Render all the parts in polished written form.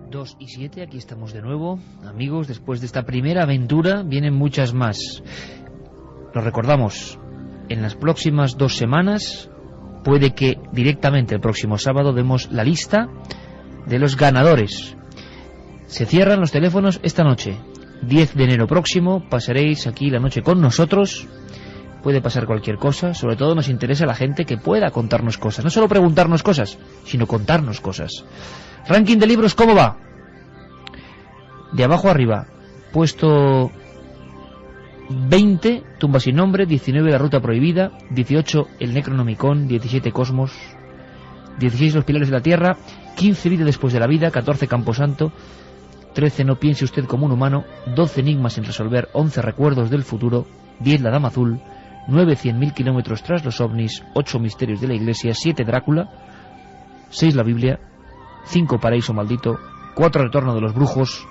2:07, aquí estamos de nuevo, amigos. Después de esta primera aventura vienen muchas más. Lo recordamos, en las próximas 2 semanas, puede que directamente el próximo sábado demos la lista de los ganadores. Se cierran los teléfonos esta noche, 10 de enero próximo, pasaréis aquí la noche con nosotros. Puede pasar cualquier cosa, sobre todo nos interesa la gente que pueda contarnos cosas, no solo preguntarnos cosas, sino contarnos cosas. Ranking de libros, ¿cómo va? De abajo arriba, puesto 20, Tumba sin nombre, 19, La ruta prohibida, 18, El Necronomicon, 17, Cosmos, 16, Los pilares de la tierra, 15, Vida después de la vida, 14, Camposanto, 13, No piense usted como un humano, 12, Enigmas sin resolver, 11, Recuerdos del futuro, 10, La dama azul, 9, 100.000 kilómetros tras los ovnis, 8, Misterios de la iglesia, 7, Drácula, 6, la Biblia, 5, Paraíso maldito, 4, Retorno de los brujos,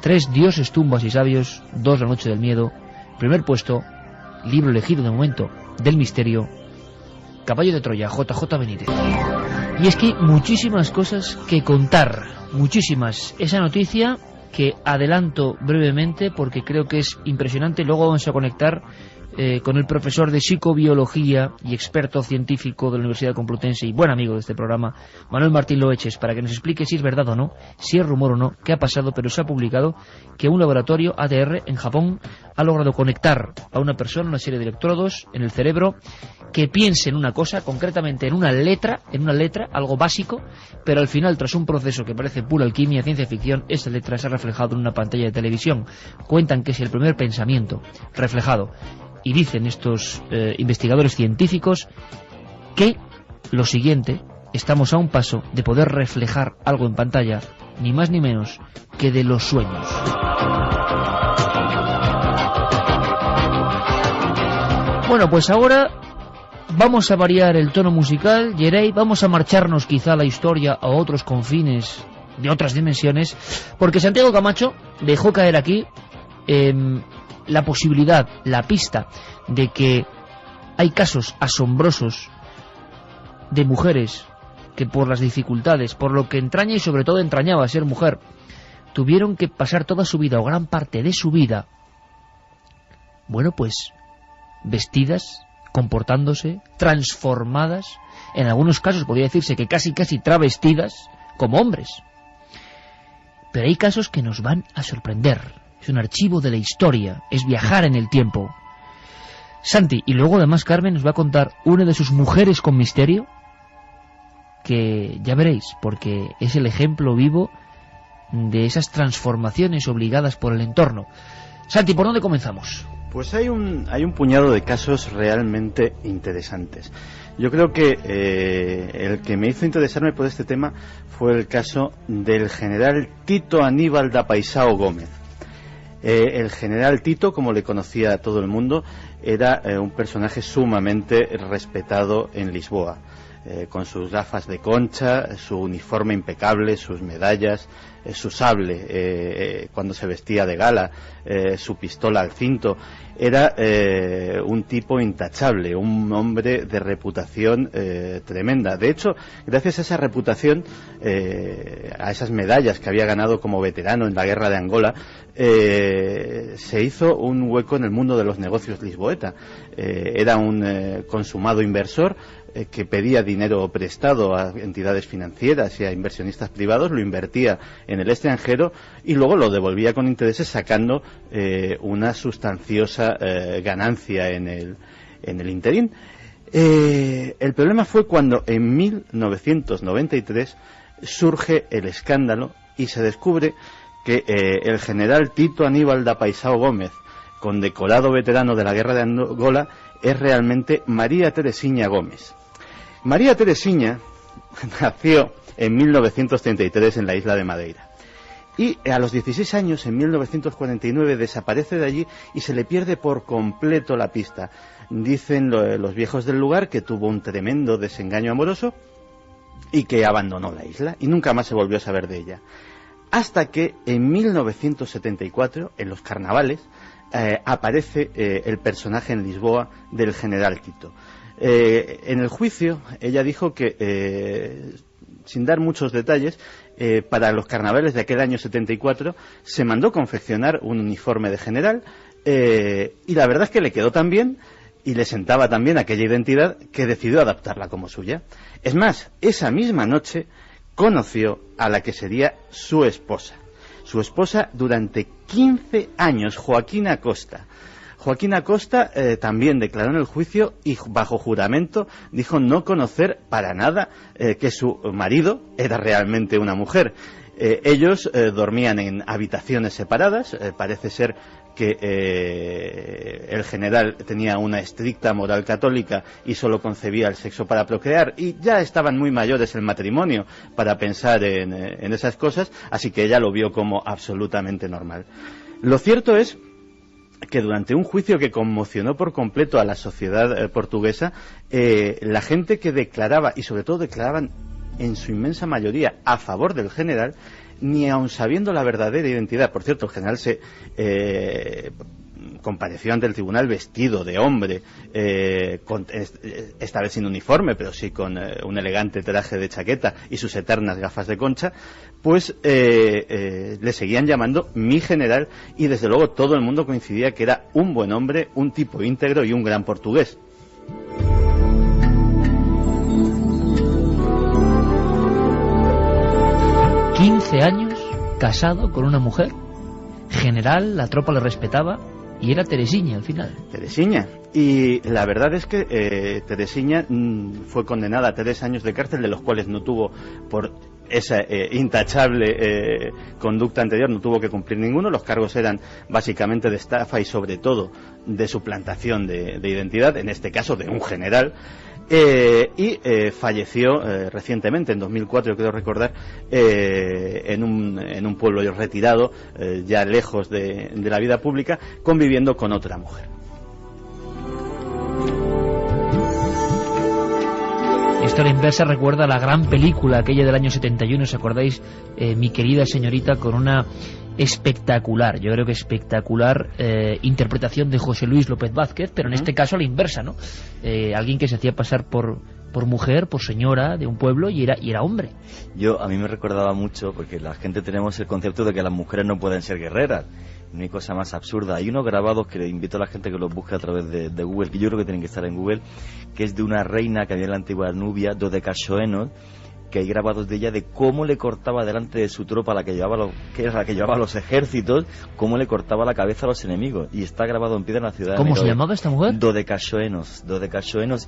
3, Dioses, tumbas y sabios, 2, La noche del miedo. Primer puesto, libro elegido de momento del misterio, Caballo de Troya, JJ Benítez. Y es que hay muchísimas cosas que contar, muchísimas. Esa noticia que adelanto brevemente porque creo que es impresionante. Luego vamos a conectar con el profesor de psicobiología y experto científico de la Universidad Complutense y buen amigo de este programa, Manuel Martín Loeches, para que nos explique si es verdad o no, si es rumor o no, qué ha pasado, pero se ha publicado que un laboratorio ADR en Japón ha logrado conectar a una persona una serie de electrodos en el cerebro que piense en una cosa, concretamente en una letra, algo básico, pero al final, tras un proceso que parece pura alquimia, ciencia ficción, esa letra se ha reflejado en una pantalla de televisión. Cuentan que es el primer pensamiento reflejado. Y dicen estos investigadores científicos que lo siguiente, estamos a un paso de poder reflejar algo en pantalla, ni más ni menos que de los sueños. Bueno, pues ahora vamos a variar el tono musical, Yerey, vamos a marcharnos quizá a la historia a otros confines de otras dimensiones, porque Santiago Camacho dejó caer aquí la posibilidad, la pista de que hay casos asombrosos de mujeres que por las dificultades, por lo que entraña y sobre todo entrañaba ser mujer, tuvieron que pasar toda su vida o gran parte de su vida, bueno, pues vestidas, comportándose, transformadas, en algunos casos podría decirse que casi travestidas como hombres. Pero hay casos que nos van a sorprender. Es un archivo de la historia, es viajar en el tiempo. Santi, y luego además Carmen nos va a contar una de sus mujeres con misterio, que ya veréis, porque es el ejemplo vivo de esas transformaciones obligadas por el entorno. Santi, ¿por dónde comenzamos? Pues hay un puñado de casos realmente interesantes. Yo creo que el que me hizo interesarme por este tema fue el caso del general Tito Aníbal da Paisao Gómez. El general Tito, como le conocía a todo el mundo, era un personaje sumamente respetado en Lisboa, con sus gafas de concha, su uniforme impecable, sus medallas, su sable cuando se vestía de gala, su pistola al cinto. Era un tipo intachable, un hombre de reputación tremenda. De hecho, gracias a esa reputación, a esas medallas que había ganado como veterano en la guerra de Angola, se hizo un hueco en el mundo de los negocios lisboeta. Era un consumado inversor que pedía dinero prestado a entidades financieras y a inversionistas privados, lo invertía en el extranjero y luego lo devolvía con intereses, sacando una sustanciosa ganancia en el interín. El problema fue cuando en 1993 surge el escándalo y se descubre que el general Tito Aníbal da Paisao Gómez, condecorado veterano de la guerra de Angola, es realmente María Teresiña Gómez. María Teresiña nació en 1933 en la isla de Madeira y a los 16 años, en 1949, desaparece de allí y se le pierde por completo la pista. Dicen los viejos del lugar que tuvo un tremendo desengaño amoroso y que abandonó la isla y nunca más se volvió a saber de ella. Hasta que en 1974, en los carnavales, aparece el personaje en Lisboa del general Tito. En el juicio ella dijo que, sin dar muchos detalles, para los carnavales de aquel año 74, se mandó confeccionar un uniforme de general, y la verdad es que le quedó tan bien y le sentaba tan bien aquella identidad que decidió adaptarla como suya. Es más, esa misma noche conoció a la que sería su esposa. Su esposa durante 15 años, Joaquina Costa. Joaquina Costa también declaró en el juicio y bajo juramento dijo no conocer para nada que su marido era realmente una mujer. Ellos dormían en habitaciones separadas. Parece ser que el general tenía una estricta moral católica y solo concebía el sexo para procrear, y ya estaban muy mayores el matrimonio para pensar en esas cosas, así que ella lo vio como absolutamente normal. Lo cierto es que durante un juicio que conmocionó por completo a la sociedad portuguesa, la gente que declaraba, y sobre todo declaraban en su inmensa mayoría a favor del general, ni aun sabiendo la verdadera identidad. Por cierto, el general se compareció ante el tribunal vestido de hombre, esta vez sin uniforme, pero sí con un elegante traje de chaqueta y sus eternas gafas de concha, pues le seguían llamando mi general, y desde luego todo el mundo coincidía que era un buen hombre, un tipo íntegro y un gran portugués. ...15 años casado con una mujer, general, la tropa le respetaba, y era Teresiña al final. Teresiña. Y la verdad es que Teresiña fue condenada a 3 años de cárcel, de los cuales no tuvo, por esa intachable conducta anterior, no tuvo que cumplir ninguno. Los cargos eran básicamente de estafa y sobre todo de suplantación de identidad, en este caso de un general. Y falleció recientemente, en 2004, creo recordar, en un pueblo retirado, ya lejos de la vida pública, conviviendo con otra mujer. Esto a la inversa recuerda la gran película aquella del año 71, ¿os acordáis? Mi querida señorita, con una espectacular, yo creo que espectacular interpretación de José Luis López Vázquez, pero en este caso a la inversa, ¿no? Alguien que se hacía pasar por mujer, por señora de un pueblo, y era hombre. A mí me recordaba mucho, porque la gente tenemos el concepto de que las mujeres no pueden ser guerreras. No hay cosa más absurda. Hay unos grabados que le invito a la gente que los busque a través de Google, que yo creo que tienen que estar en Google, que es de una reina que había en la antigua Nubia, Dodecasoenos, que hay grabados de ella de cómo le cortaba delante de su tropa, la que llevaba los ejércitos, cómo le cortaba la cabeza a los enemigos, y está grabado en piedra en la ciudad. ¿Cómo se llamaba esta mujer? Dodecasoenos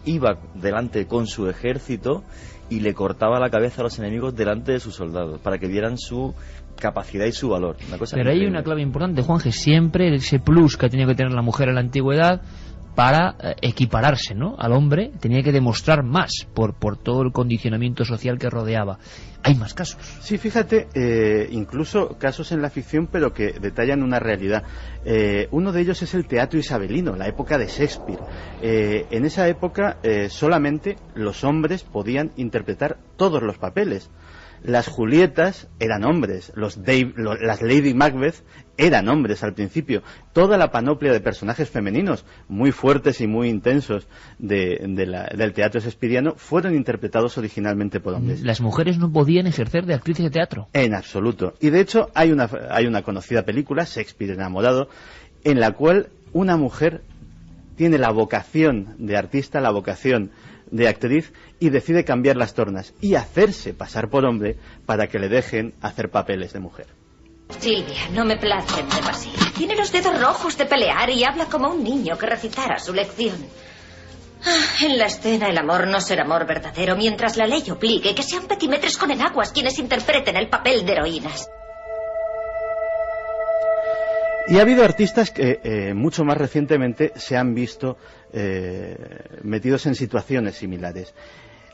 iba delante con su ejército y le cortaba la cabeza a los enemigos delante de sus soldados, para que vieran su capacidad y su valor. Pero hay una clave importante, Juanje, siempre ese plus que ha tenido que tener la mujer en la antigüedad para equipararse, ¿no?, al hombre, tenía que demostrar más por todo el condicionamiento social que rodeaba. Hay más casos. Sí, fíjate, incluso casos en la ficción, pero que detallan una realidad. Uno de ellos es el teatro isabelino, la época de Shakespeare. En esa época solamente los hombres podían interpretar todos los papeles. Las Julietas eran hombres, las Lady Macbeth eran hombres al principio. Toda la panoplia de personajes femeninos muy fuertes y muy intensos del teatro shakespeariano fueron interpretados originalmente por hombres. Las mujeres no podían ejercer de actrices de teatro. En absoluto. Y de hecho hay una conocida película, Shakespeare enamorado, en la cual una mujer tiene la vocación de artista, la vocación de actriz, y decide cambiar las tornas y hacerse pasar por hombre para que le dejen hacer papeles de mujer. Silvia, no me place demasiado. Tiene los dedos rojos de pelear y habla como un niño que recitara su lección. En la escena el amor no será amor verdadero mientras la ley obligue que sean petimetres con enaguas quienes interpreten el papel de heroínas. Y ha habido artistas que mucho más recientemente se han visto metidos en situaciones similares.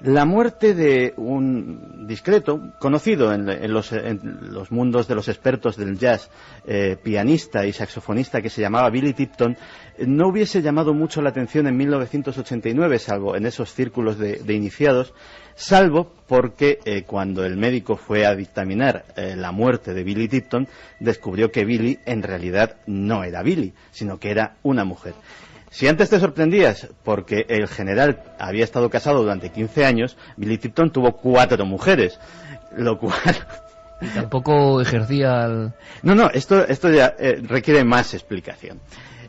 La muerte de un discreto, conocido en los mundos de los expertos del jazz, pianista y saxofonista que se llamaba Billy Tipton, no hubiese llamado mucho la atención en 1989, salvo en esos círculos de iniciados, salvo porque cuando el médico fue a dictaminar la muerte de Billy Tipton, descubrió que Billy en realidad no era Billy, sino que era una mujer. Si antes te sorprendías porque el general había estado casado durante 15 años, Billy Tipton tuvo 4 mujeres, lo cual Y tampoco ejercía el... No, esto ya requiere más explicación.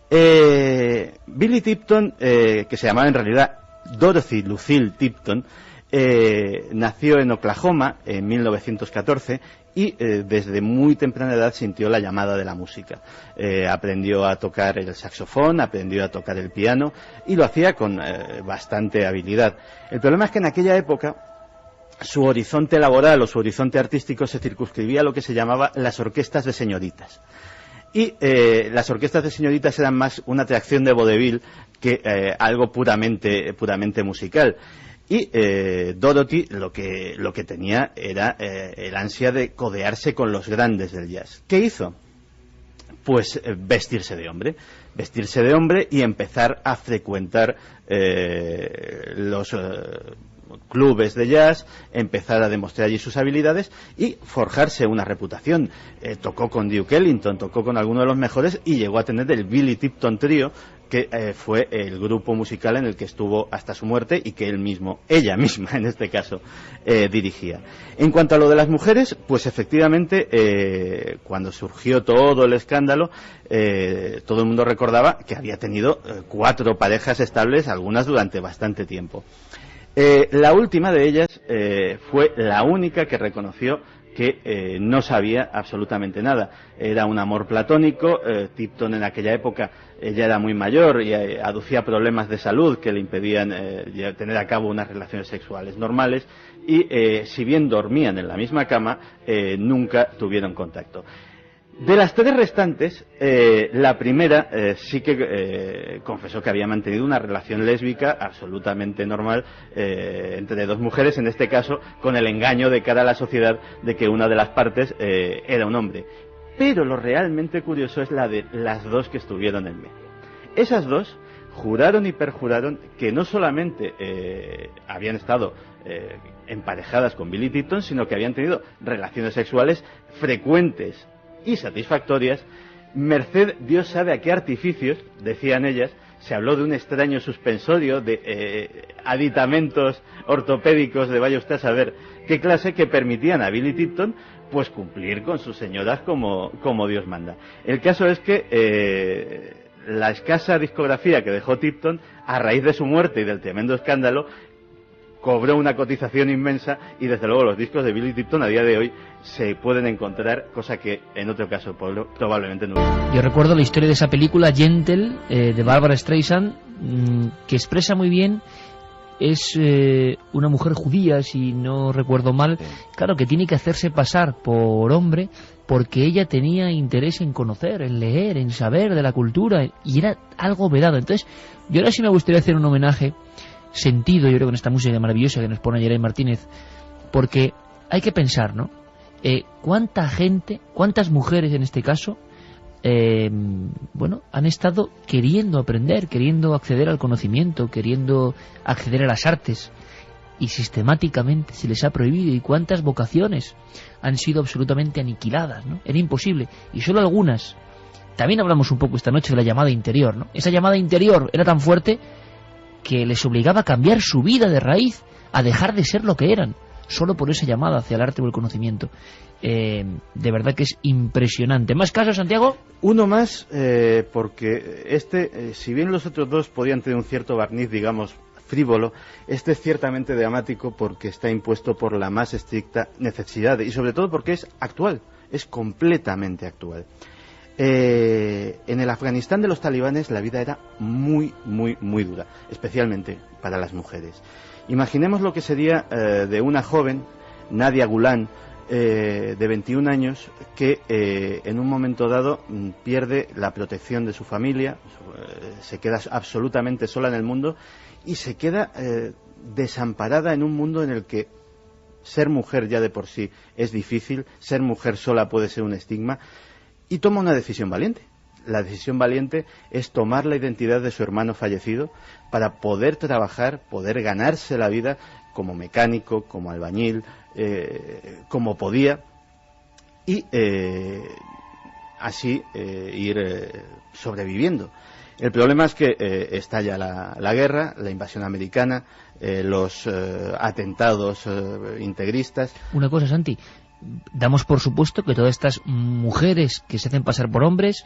Billy Tipton, que se llamaba en realidad Dorothy Lucille Tipton, nació en Oklahoma en 1914 y desde muy temprana edad sintió la llamada de la música. Aprendió a tocar el saxofón, aprendió a tocar el piano y lo hacía con bastante habilidad. El problema es que en aquella época su horizonte laboral o su horizonte artístico se circunscribía a lo que se llamaba las orquestas de señoritas. Y las orquestas de señoritas eran más una atracción de vodevil que algo puramente musical. Y Dorothy lo que tenía era el ansia de codearse con los grandes del jazz. ¿Qué hizo? Pues vestirse de hombre y empezar a frecuentar los clubes de jazz, empezar a demostrar allí sus habilidades y forjarse una reputación. Tocó con Duke Ellington, tocó con algunos de los mejores y llegó a tener el Billy Tipton Trio, que fue el grupo musical en el que estuvo hasta su muerte y que ella misma en este caso, dirigía. En cuanto a lo de las mujeres, pues efectivamente cuando surgió todo el escándalo, todo el mundo recordaba que había tenido 4 parejas estables, algunas durante bastante tiempo. La última de ellas fue la única que reconoció que no sabía absolutamente nada. Era un amor platónico. Tipton en aquella época ya era muy mayor y aducía problemas de salud que le impedían tener a cabo unas relaciones sexuales normales y si bien dormían en la misma cama, nunca tuvieron contacto. De las 3 restantes, la primera sí que confesó que había mantenido una relación lésbica absolutamente normal entre 2 mujeres, en este caso con el engaño de cara a la sociedad de que una de las partes era un hombre. Pero lo realmente curioso es la de las 2 que estuvieron en medio. Esas 2 juraron y perjuraron que no solamente habían estado emparejadas con Billy Tipton, sino que habían tenido relaciones sexuales frecuentes y satisfactorias, merced Dios sabe a qué artificios, decían ellas. Se habló de un extraño suspensorio, de aditamentos ortopédicos de vaya usted a saber qué clase, que permitían a Billy Tipton pues cumplir con sus señoras como Dios manda. El caso es que la escasa discografía que dejó Tipton, a raíz de su muerte y del tremendo escándalo, cobró una cotización inmensa y desde luego los discos de Billy Tipton a día de hoy se pueden encontrar, cosa que en otro caso probablemente no hubiera. Yo recuerdo la historia de esa película Gentle de Barbara Streisand, que expresa muy bien. Es una mujer judía, si no recuerdo mal, claro, que tiene que hacerse pasar por hombre porque ella tenía interés en conocer, en leer, en saber de la cultura, y era algo vedado. Entonces, yo ahora sí me gustaría hacer un homenaje sentido, yo creo, con esta música maravillosa que nos pone Yeray Martínez, porque hay que pensar, ¿no? ¿Cuánta gente, cuántas mujeres en este caso, han estado queriendo aprender, queriendo acceder al conocimiento, queriendo acceder a las artes, y sistemáticamente se les ha prohibido? ¿Y cuántas vocaciones han sido absolutamente aniquiladas, ¿no? Era imposible, y solo algunas. También hablamos un poco esta noche de la llamada interior, ¿no? Esa llamada interior era tan fuerte que les obligaba a cambiar su vida de raíz, a dejar de ser lo que eran, solo por esa llamada hacia el arte o el conocimiento. De verdad que es impresionante. ¿Más casos, Santiago? Uno más, porque si bien los otros 2 podían tener un cierto barniz, digamos, frívolo, este es ciertamente dramático porque está impuesto por la más estricta necesidad y sobre todo porque es actual, es completamente actual. En el Afganistán de los talibanes la vida era muy, muy, muy dura, especialmente para las mujeres. Imaginemos lo que sería de una joven, Nadia Gulan, de 21 años, que en un momento dado pierde la protección de su familia, se queda absolutamente sola en el mundo y se queda desamparada en un mundo en el que ser mujer ya de por sí es difícil, ser mujer sola puede ser un estigma, y toma una decisión valiente. La decisión valiente es tomar la identidad de su hermano fallecido para poder trabajar, poder ganarse la vida como mecánico, como albañil, como podía, y así ir sobreviviendo. El problema es que estalla la guerra, la invasión americana, los atentados integristas. Una cosa, Santi, damos por supuesto que todas estas mujeres que se hacen pasar por hombres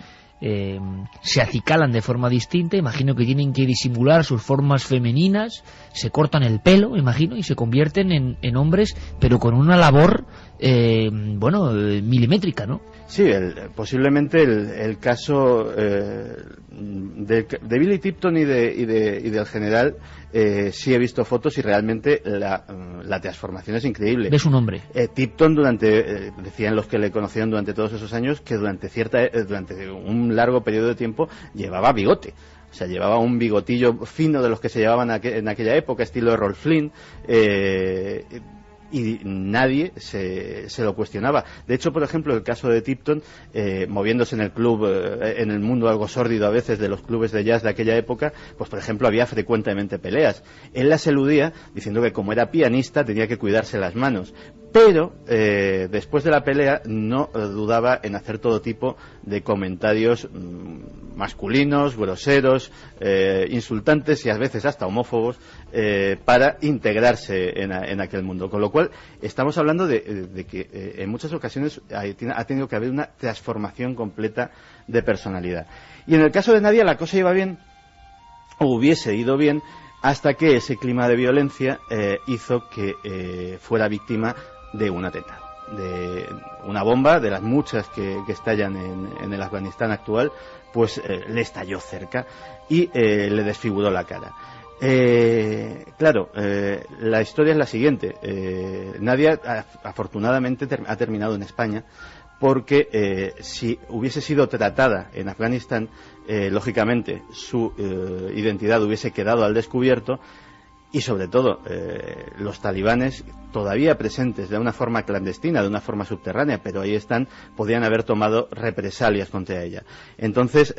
se acicalan de forma distinta. Imagino que tienen que disimular sus formas femeninas, se cortan el pelo, imagino, y se convierten en hombres, pero con una labor milimétrica, ¿no? Sí, posiblemente el caso de Billy Tipton y del general, sí he visto fotos y realmente la transformación es increíble. ¿Ves un hombre? Tipton, decían los que le conocieron durante todos esos años, que durante un largo periodo de tiempo llevaba bigote. O sea, llevaba un bigotillo fino de los que se llevaban en aquella época, estilo de Rolf Flynn, y nadie se lo cuestionaba. De hecho, por ejemplo, el caso de Tipton, moviéndose en el club, en el mundo algo sórdido a veces de los clubes de jazz de aquella época, pues por ejemplo había frecuentemente peleas. Él las eludía diciendo que como era pianista tenía que cuidarse las manos. Pero después de la pelea no dudaba en hacer todo tipo de comentarios masculinos, groseros, insultantes y a veces hasta homófobos para integrarse en aquel mundo. Con lo cual estamos hablando de que en muchas ocasiones ha tenido que haber una transformación completa de personalidad. Y en el caso de Nadia la cosa iba bien, o hubiese ido bien, hasta que ese clima de violencia hizo que fuera víctima de un atentado, de una bomba, de las muchas que estallan en el Afganistán actual, pues le estalló cerca y le desfiguró la cara. La historia es la siguiente. Nadia afortunadamente ha terminado en España, porque si hubiese sido tratada en Afganistán, lógicamente su identidad hubiese quedado al descubierto. Y sobre todo, los talibanes, todavía presentes de una forma clandestina, de una forma subterránea, pero ahí están, podían haber tomado represalias contra ella. Entonces,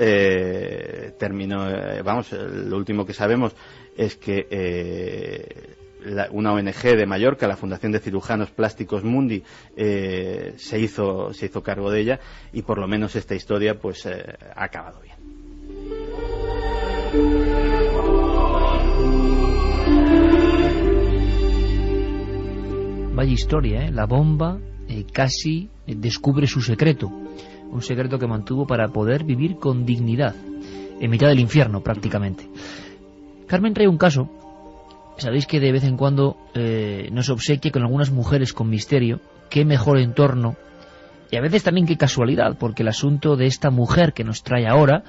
terminó, lo último que sabemos es que una ONG de Mallorca, la Fundación de Cirujanos Plásticos Mundi, se hizo cargo de ella, y por lo menos esta historia pues ha acabado bien. Vaya historia, ¿eh? La bomba casi descubre su secreto, un secreto que mantuvo para poder vivir con dignidad, en mitad del infierno prácticamente. Carmen trae un caso, sabéis que de vez en cuando nos obsequia con algunas mujeres con misterio. Qué mejor entorno, y a veces también qué casualidad, porque el asunto de esta mujer que nos trae ahora,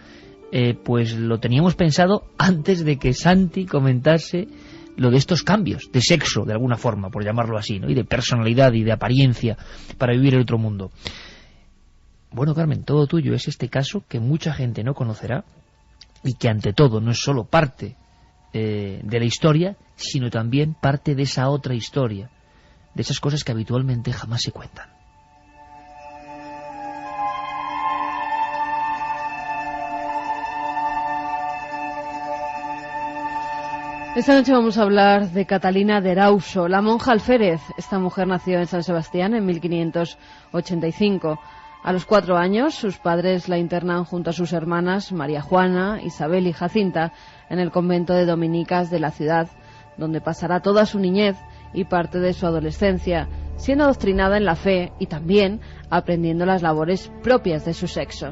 pues lo teníamos pensado antes de que Santi comentase lo de estos cambios de sexo, de alguna forma, por llamarlo así, ¿no? Y de personalidad y de apariencia para vivir en otro mundo. Bueno, Carmen, todo tuyo es este caso que mucha gente no conocerá y que ante todo no es solo parte de la historia, sino también parte de esa otra historia, de esas cosas que habitualmente jamás se cuentan. Esta noche vamos a hablar de Catalina de Erauso, la monja alférez. Esta mujer nació en San Sebastián en 1585. A los 4 años, sus padres la internan junto a sus hermanas María Juana, Isabel y Jacinta en el convento de dominicas de la ciudad, donde pasará toda su niñez y parte de su adolescencia, siendo adoctrinada en la fe y también aprendiendo las labores propias de su sexo.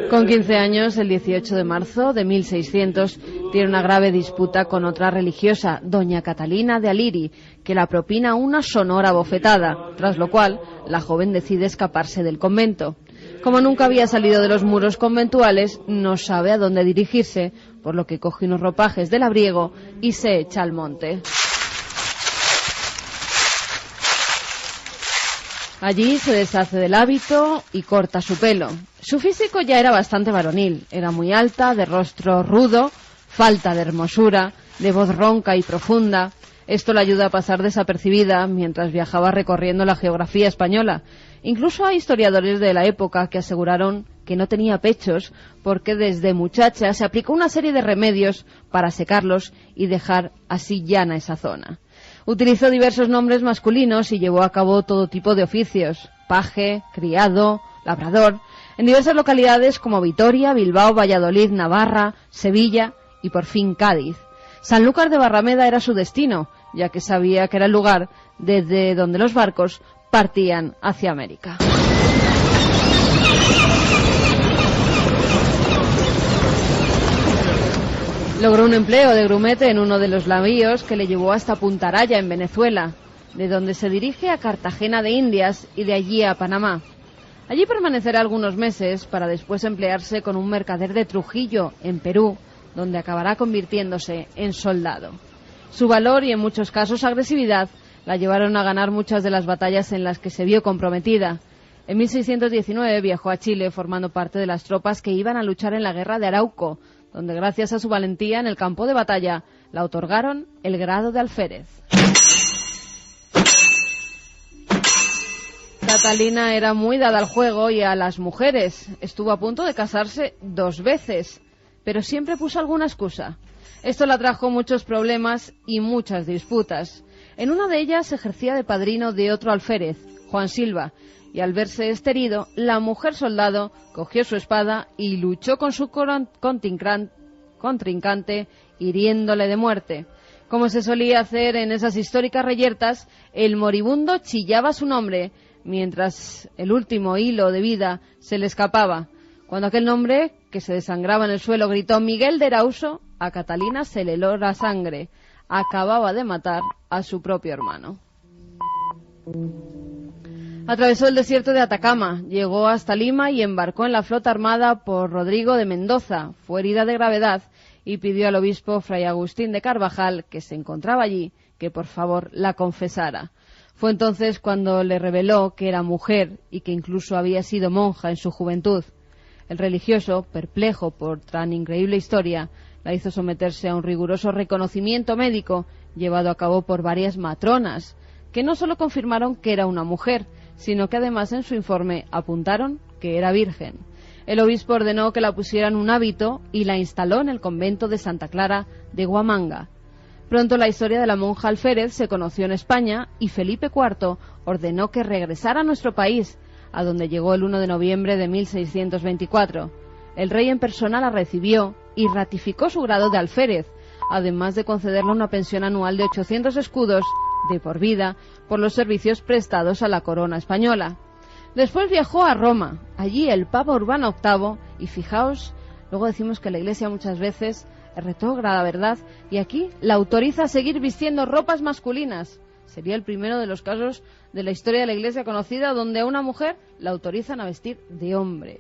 Con 15 años, el 18 de marzo de 1600, tiene una grave disputa con otra religiosa, doña Catalina de Aliri, que la propina una sonora bofetada, tras lo cual la joven decide escaparse del convento. Como nunca había salido de los muros conventuales, no sabe a dónde dirigirse, por lo que coge unos ropajes de labriego y se echa al monte. Allí se deshace del hábito y corta su pelo. Su físico ya era bastante varonil. Era muy alta, de rostro rudo, falta de hermosura, de voz ronca y profunda. Esto le ayuda a pasar desapercibida mientras viajaba recorriendo la geografía española. Incluso hay historiadores de la época que aseguraron que no tenía pechos porque desde muchacha se aplicó una serie de remedios para secarlos y dejar así llana esa zona. Utilizó diversos nombres masculinos y llevó a cabo todo tipo de oficios: paje, criado, labrador, en diversas localidades como Vitoria, Bilbao, Valladolid, Navarra, Sevilla y por fin Cádiz. Sanlúcar de Barrameda era su destino, ya que sabía que era el lugar desde donde los barcos partían hacia América. Logró un empleo de grumete en uno de los navíos que le llevó hasta Punta Araya, en Venezuela, de donde se dirige a Cartagena de Indias y de allí a Panamá. Allí permanecerá algunos meses para después emplearse con un mercader de Trujillo, en Perú, donde acabará convirtiéndose en soldado. Su valor y en muchos casos agresividad la llevaron a ganar muchas de las batallas en las que se vio comprometida. En 1619 viajó a Chile formando parte de las tropas que iban a luchar en la guerra de Arauco, donde gracias a su valentía en el campo de batalla la otorgaron el grado de alférez. Catalina era muy dada al juego y a las mujeres. Estuvo a punto de casarse 2 veces, pero siempre puso alguna excusa. Esto le trajo muchos problemas y muchas disputas. En una de ellas ejercía de padrino de otro alférez, Juan Silva, y al verse herido, la mujer soldado cogió su espada y luchó con su contrincante, hiriéndole de muerte. Como se solía hacer en esas históricas reyertas, el moribundo chillaba su nombre, mientras el último hilo de vida se le escapaba. Cuando aquel nombre, que se desangraba en el suelo, gritó Miguel de Erauso, a Catalina se le heló la sangre. Acababa de matar a su propio hermano. Atravesó el desierto de Atacama, llegó hasta Lima y embarcó en la flota armada por Rodrigo de Mendoza. Fue herida de gravedad y pidió al obispo Fray Agustín de Carvajal, que se encontraba allí, que por favor la confesara. Fue entonces cuando le reveló que era mujer y que incluso había sido monja en su juventud. El religioso, perplejo por tan increíble historia, la hizo someterse a un riguroso reconocimiento médico llevado a cabo por varias matronas, que no solo confirmaron que era una mujer, sino que además en su informe apuntaron que era virgen. El obispo ordenó que la pusieran un hábito y la instaló en el convento de Santa Clara de Huamanga. Pronto la historia de la monja alférez se conoció en España y Felipe IV ordenó que regresara a nuestro país, a donde llegó el 1 de noviembre de 1624. El rey en persona la recibió y ratificó su grado de alférez, además de concederle una pensión anual de 800 escudos de por vida por los servicios prestados a la corona española. Después viajó a Roma. Allí el Papa Urbano VIII, y fijaos, luego decimos que la Iglesia muchas veces es retrógrada, ¿verdad? Y aquí la autoriza a seguir vistiendo ropas masculinas. Sería el primero de los casos de la historia de la Iglesia conocida donde a una mujer la autorizan a vestir de hombre.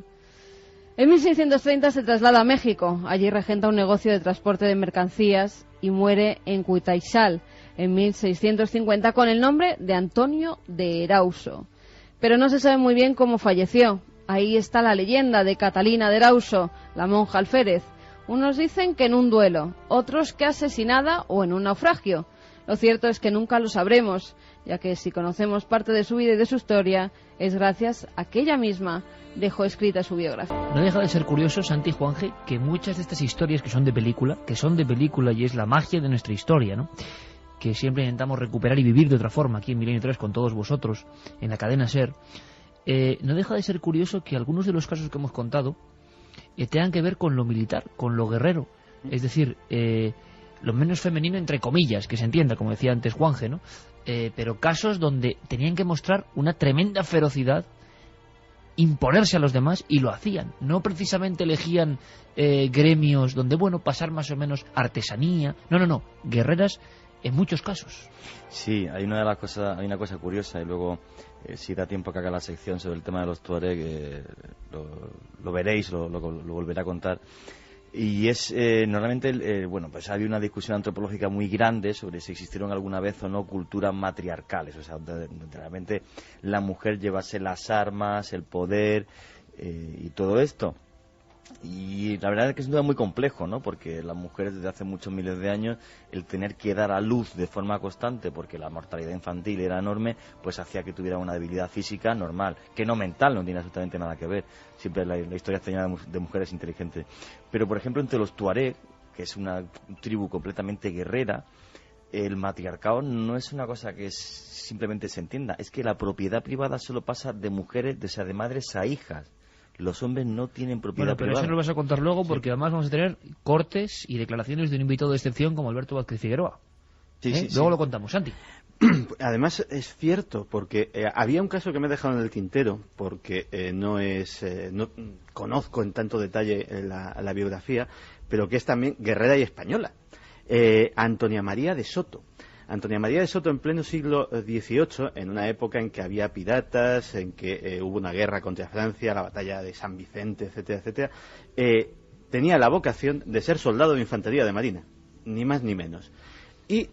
En 1630 se traslada a México. Allí regenta un negocio de transporte de mercancías y muere en Cuitaixal en 1650 con el nombre de Antonio de Erauso. Pero no se sabe muy bien cómo falleció. Ahí está la leyenda de Catalina de Erauso, la monja alférez. Unos dicen que en un duelo, otros que asesinada o en un naufragio. Lo cierto es que nunca lo sabremos, ya que si conocemos parte de su vida y de su historia, es gracias a que ella misma dejó escrita su biografía. No deja de ser curioso, Santi y Juanje, que muchas de estas historias que son de película y es la magia de nuestra historia, ¿no?, que siempre intentamos recuperar y vivir de otra forma aquí en Milenio 3 con todos vosotros en la cadena SER, no deja de ser curioso que algunos de los casos que hemos contado tengan que ver con lo militar, con lo guerrero, es decir, lo menos femenino entre comillas, que se entienda, como decía antes Juanje, ¿no? Pero casos donde tenían que mostrar una tremenda ferocidad, imponerse a los demás, y lo hacían. No precisamente elegían gremios donde, bueno, pasar más o menos artesanía. No, guerreras en muchos casos. Sí, hay una cosa curiosa, y luego si da tiempo que haga la sección sobre el tema de los tuareg, lo veréis, lo volveré a contar. Y es normalmente, pues había una discusión antropológica muy grande sobre si existieron alguna vez o no culturas matriarcales, o sea, donde realmente la mujer llevase las armas, el poder y todo esto. Y la verdad es que es un tema muy complejo, ¿no? Porque las mujeres desde hace muchos miles de años, el tener que dar a luz de forma constante, porque la mortalidad infantil era enorme, pues hacía que tuvieran una debilidad física normal, que no mental, no tiene absolutamente nada que ver. Siempre la historia está llena de mujeres inteligentes. Pero, por ejemplo, entre los tuareg, que es una tribu completamente guerrera, el matriarcado no es una cosa que simplemente se entienda, es que la propiedad privada solo pasa de mujeres, de madres a hijas. Los hombres no tienen propiedad Bueno, pero privada. eso nos vas a contar luego, porque además vamos a tener cortes y declaraciones de un invitado de excepción como Alberto Vázquez Figueroa. Luego lo contamos, Santi. Además es cierto, porque había un caso que me he dejado en el tintero, porque no conozco en tanto detalle la biografía, pero que es también guerrera y española. Antonia María de Soto. Antonia María de Soto, en pleno siglo XVIII, en una época en que había piratas, en que hubo una guerra contra Francia, la batalla de San Vicente, etcétera, etcétera, tenía la vocación de ser soldado de infantería de marina, ni más ni menos. Y,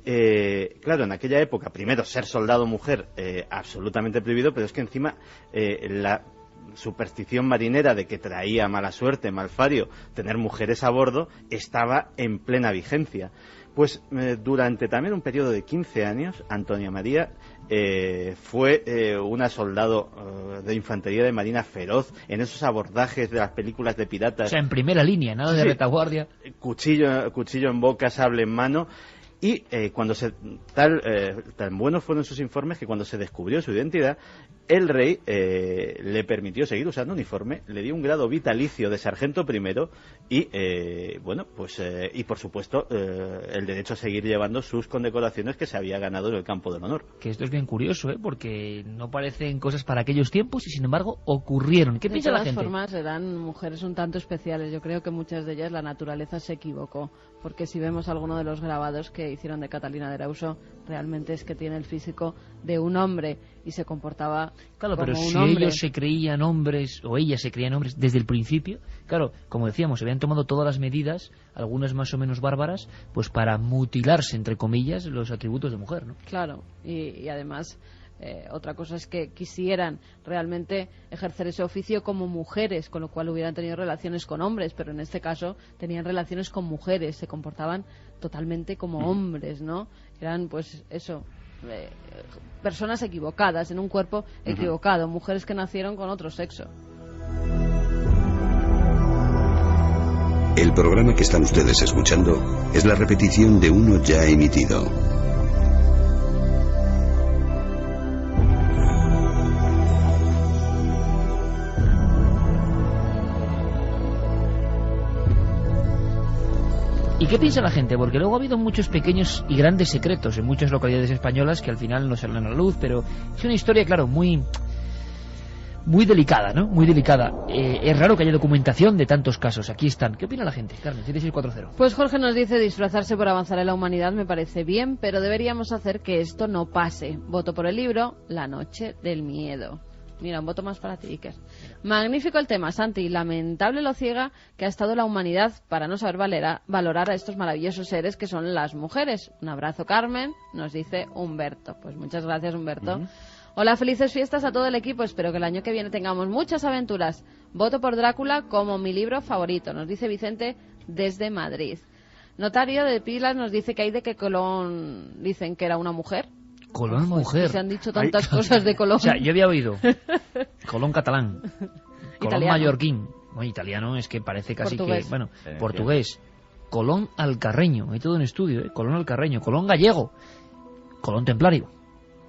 claro, en aquella época, primero, ser soldado mujer, absolutamente prohibido, pero es que encima la superstición marinera de que traía mala suerte, malfario, tener mujeres a bordo, estaba en plena vigencia. Pues durante también un periodo de 15 años, Antonia María fue una soldado de infantería de marina feroz en esos abordajes de las películas de piratas. O sea, en primera línea, nada de retaguardia. Cuchillo en boca, sable en mano. Y cuando tan buenos fueron sus informes que cuando se descubrió su identidad, el rey le permitió seguir usando uniforme, le dio un grado vitalicio de sargento primero y, y por supuesto el derecho a seguir llevando sus condecoraciones que se había ganado en el campo del honor. Que esto es bien curioso, porque no parecen cosas para aquellos tiempos y sin embargo ocurrieron. ¿Qué piensa la gente? De todas formas eran mujeres un tanto especiales. Yo creo que muchas de ellas la naturaleza se equivocó, porque si vemos alguno de los grabados que hicieron de Catalina de Erauso, realmente es que tiene el físico de un hombre y se comportaba claro, como pero un si hombre. ellos se creían hombres, o ellas se creían hombres desde el principio, claro, como decíamos, se habían tomado todas las medidas, algunas más o menos bárbaras, pues para mutilarse, entre comillas, los atributos de mujer, ¿no? Claro, y además otra cosa es que quisieran realmente ejercer ese oficio como mujeres, con lo cual hubieran tenido relaciones con hombres, pero en este caso tenían relaciones con mujeres, se comportaban totalmente como hombres, ¿no? Eran, pues, eso, personas equivocadas, en un cuerpo equivocado, mujeres que nacieron con otro sexo. El programa que están ustedes escuchando es la repetición de uno ya emitido. ¿Y qué piensa la gente? Porque luego ha habido muchos pequeños y grandes secretos en muchas localidades españolas que al final no salen a la luz, pero es una historia, claro, muy delicada, ¿no? Muy delicada. Es raro que haya documentación de tantos casos. Aquí están. ¿Qué opina la gente? Carmen, 7640. Pues Jorge nos dice: disfrazarse por avanzar en la humanidad me parece bien, pero deberíamos hacer que esto no pase. Voto por el libro La noche del miedo. Mira, un voto más para ti, Iker. Magnífico el tema, Santi. Lamentable lo ciega que ha estado la humanidad para no saber valorar a estos maravillosos seres que son las mujeres. Un abrazo, Carmen, nos dice Humberto. Pues muchas gracias, Humberto. Hola, felices fiestas a todo el equipo. Espero que el año que viene tengamos muchas aventuras. Voto por Drácula como mi libro favorito, nos dice Vicente desde Madrid. Notario de Pilas nos dice que hay de que Colón dicen que era una mujer. Colón mujer. Se han dicho tantas cosas de Colón. O sea, yo había oído Colón catalán, Colón Italiano. mallorquín, bueno, italiano es que parece casi Portugués. que, bueno, portugués, Colón alcarreño, hay todo un estudio, Colón alcarreño, Colón gallego, Colón templario,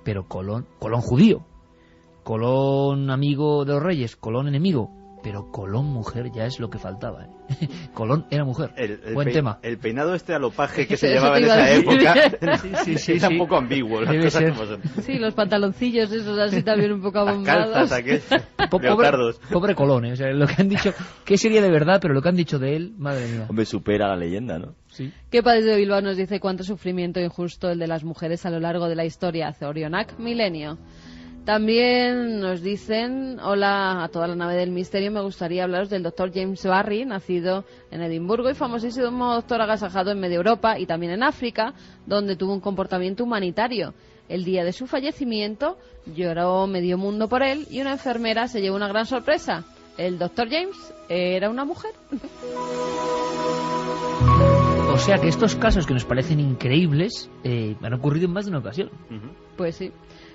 pero Colón judío, Colón amigo de los reyes, Colón enemigo, pero Colón mujer ya es lo que faltaba. Colón era mujer. Buen tema. El peinado alopaje que se Eso llevaba te en iba a esa decir. época Sí, es un poco ambiguo. Las Debe cosas ser. como son. Sí, los pantaloncillos esos así también un poco Las abombados. calzas aquellas, leotardos. Pobre Colón, o sea, lo que han dicho, ¿qué sería de verdad? Pero lo que han dicho de él, madre mía. Hombre, supera la leyenda, ¿no? Sí. Que Padres de Bilbao nos dice cuánto sufrimiento injusto el de las mujeres a lo largo de la historia. Zorionak Milenio. También nos dicen: hola a toda la nave del misterio, me gustaría hablaros del doctor James Barry, nacido en Edimburgo y famosísimo doctor agasajado en media Europa y también en África, donde tuvo un comportamiento humanitario. El día de su fallecimiento lloró medio mundo por él y una enfermera se llevó una gran sorpresa. El doctor James era una mujer. O sea que estos casos que nos parecen increíbles han ocurrido en más de una ocasión. Pues sí.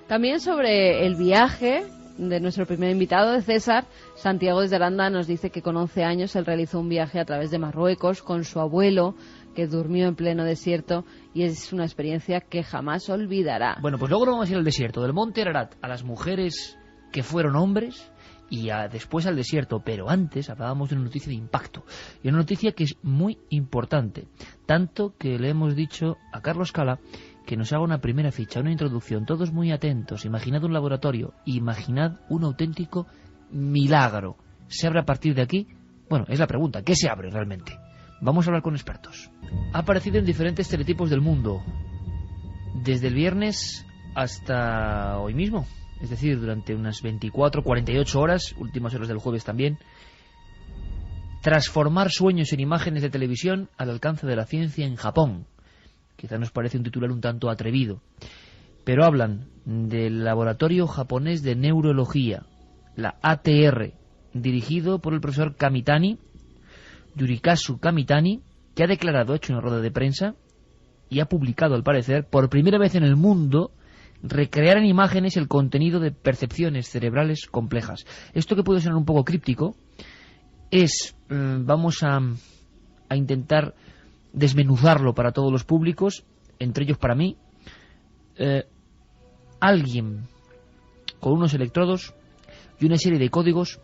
También sobre el viaje de nuestro primer invitado, de César, Santiago desde Aranda nos dice que con 11 años él realizó un viaje a través de Marruecos con su abuelo, que durmió en pleno desierto, y es una experiencia que jamás olvidará. Bueno, pues luego vamos a ir al desierto, del monte Ararat, a las mujeres que fueron hombres y después al desierto, pero antes hablábamos de una noticia de impacto, y una noticia que es muy importante, tanto que le hemos dicho a Carlos Cala que nos haga una primera ficha, una introducción, todos muy atentos. Imaginad un laboratorio, imaginad un auténtico milagro. ¿Se abre a partir de aquí? Bueno, es la pregunta, ¿qué se abre realmente? Vamos a hablar con expertos. Ha aparecido en diferentes teletipos del mundo, desde el viernes hasta hoy mismo, es decir, durante unas 24, 48 horas, últimas horas del jueves también. Transformar sueños en imágenes de televisión al alcance de la ciencia en Japón. Quizá nos parece un titular un tanto atrevido, pero hablan del laboratorio japonés de neurología, la ATR, dirigido por el profesor Kamitani, Yurikazu Kamitani, que ha declarado, ha hecho una rueda de prensa y ha publicado, al parecer, por primera vez en el mundo, recrear en imágenes el contenido de percepciones cerebrales complejas. Esto, que puede sonar un poco críptico, es, vamos a intentar desmenuzarlo para todos los públicos, entre ellos para mí. Alguien con unos electrodos y una serie de códigos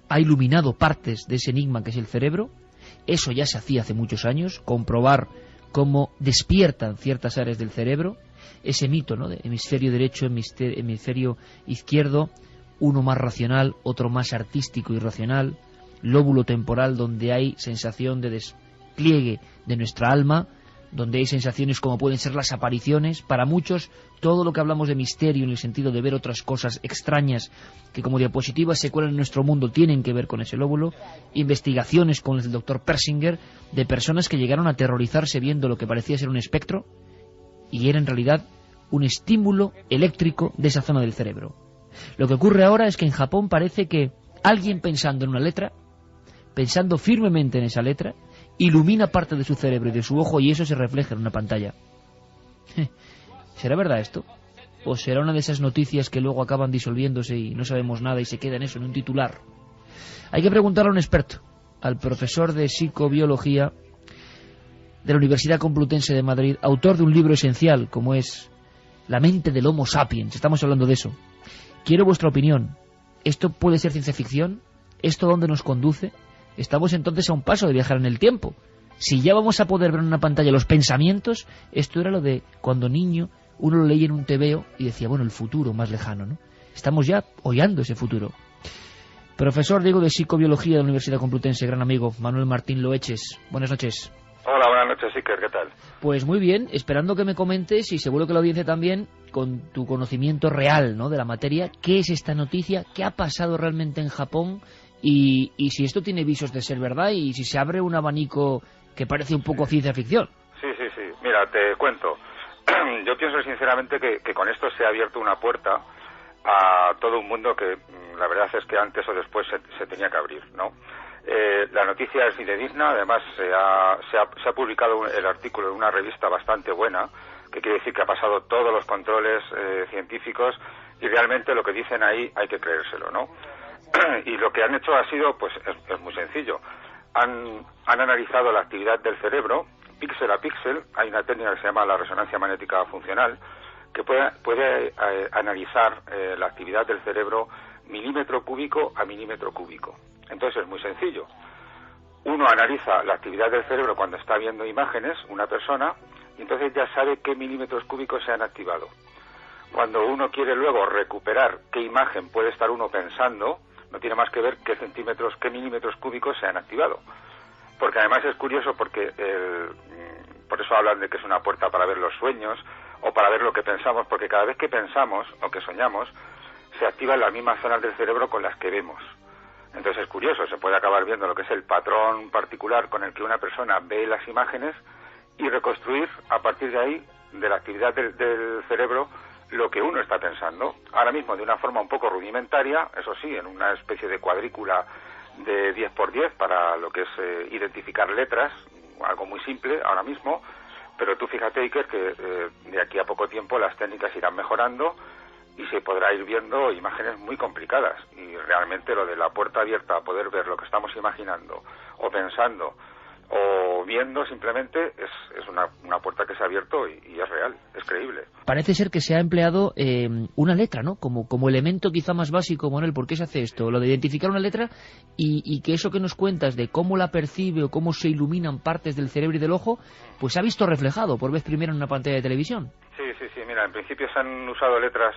ha iluminado partes de ese enigma que es el cerebro. Eso ya se hacía hace muchos años, comprobar cómo despiertan ciertas áreas del cerebro, ese mito, ¿no?, de hemisferio derecho, hemisferio izquierdo, uno más racional, otro más artístico y racional, lóbulo temporal donde hay sensación de despliegue de nuestra alma, donde hay sensaciones como pueden ser las apariciones. Para muchos, todo lo que hablamos de misterio en el sentido de ver otras cosas extrañas que como diapositivas se cuelan en nuestro mundo tienen que ver con ese lóbulo. Investigaciones con el doctor Persinger de personas que llegaron a aterrorizarse viendo lo que parecía ser un espectro y era en realidad un estímulo eléctrico de esa zona del cerebro. Lo que ocurre ahora es que en Japón parece que alguien pensando en una letra, pensando firmemente en esa letra, ilumina parte de su cerebro y de su ojo y eso se refleja en una pantalla. ¿Será verdad esto? ¿O será una de esas noticias que luego acaban disolviéndose y no sabemos nada y se queda en eso, en un titular? Hay que preguntarle a un experto, al profesor de psicobiología de la Universidad Complutense de Madrid, autor de un libro esencial como es La mente del Homo sapiens. Estamos hablando de eso. Quiero vuestra opinión. ¿Esto puede ser ciencia ficción? ¿Esto dónde nos conduce? Estamos entonces a un paso de viajar en el tiempo. Si ya vamos a poder ver en una pantalla los pensamientos, esto era lo de cuando niño uno lo leía en un tebeo y decía, bueno, el futuro más lejano, ¿no? Estamos ya hollando ese futuro. Profesor Diego de Psicobiología de la Universidad Complutense, gran amigo, Manuel Martín Loeches. Buenas noches. Hola, buenas noches, Iker, ¿qué tal? Pues muy bien, esperando que me comentes, y seguro que la audiencia también, con tu conocimiento real, ¿no?, de la materia, ¿qué es esta noticia? ¿Qué ha pasado realmente en Japón? Y si esto tiene visos de ser verdad y si se abre un abanico que parece un poco ciencia ficción. Sí. Mira, te cuento. Yo pienso sinceramente que con esto se ha abierto una puerta a todo un mundo que la verdad es que antes o después se tenía que abrir, ¿no? La noticia es fidedigna, además se ha publicado el artículo en una revista bastante buena, que quiere decir que ha pasado todos los controles científicos y realmente lo que dicen ahí hay que creérselo, ¿no? Y lo que han hecho ha sido, pues es muy sencillo. Han analizado la actividad del cerebro, píxel a píxel. Hay una técnica que se llama la resonancia magnética funcional, que puede analizar la actividad del cerebro milímetro cúbico a milímetro cúbico. Entonces es muy sencillo. Uno analiza la actividad del cerebro cuando está viendo imágenes, una persona, y entonces ya sabe qué milímetros cúbicos se han activado. Cuando uno quiere luego recuperar qué imagen puede estar uno pensando, no tiene más que ver qué milímetros cúbicos se han activado. Porque además es curioso porque por eso hablan de que es una puerta para ver los sueños o para ver lo que pensamos, porque cada vez que pensamos o que soñamos se activan las mismas zonas del cerebro con las que vemos. Entonces es curioso, se puede acabar viendo lo que es el patrón particular con el que una persona ve las imágenes y reconstruir a partir de ahí, de la actividad del cerebro, lo que uno está pensando. Ahora mismo de una forma un poco rudimentaria, eso sí, en una especie de cuadrícula de 10×10 para lo que es identificar letras, algo muy simple ahora mismo, pero tú fíjate, Iker, que de aquí a poco tiempo las técnicas irán mejorando y se podrá ir viendo imágenes muy complicadas, y realmente lo de la puerta abierta a poder ver lo que estamos imaginando o pensando o viendo simplemente, es una puerta que se ha abierto y es real, es creíble. Parece ser que se ha empleado una letra, ¿no? Como elemento quizá más básico, Manuel. ¿Por qué se hace esto? Lo de identificar una letra y que eso que nos cuentas de cómo la percibe o cómo se iluminan partes del cerebro y del ojo, pues se ha visto reflejado por vez primera en una pantalla de televisión. Sí, mira, en principio se han usado letras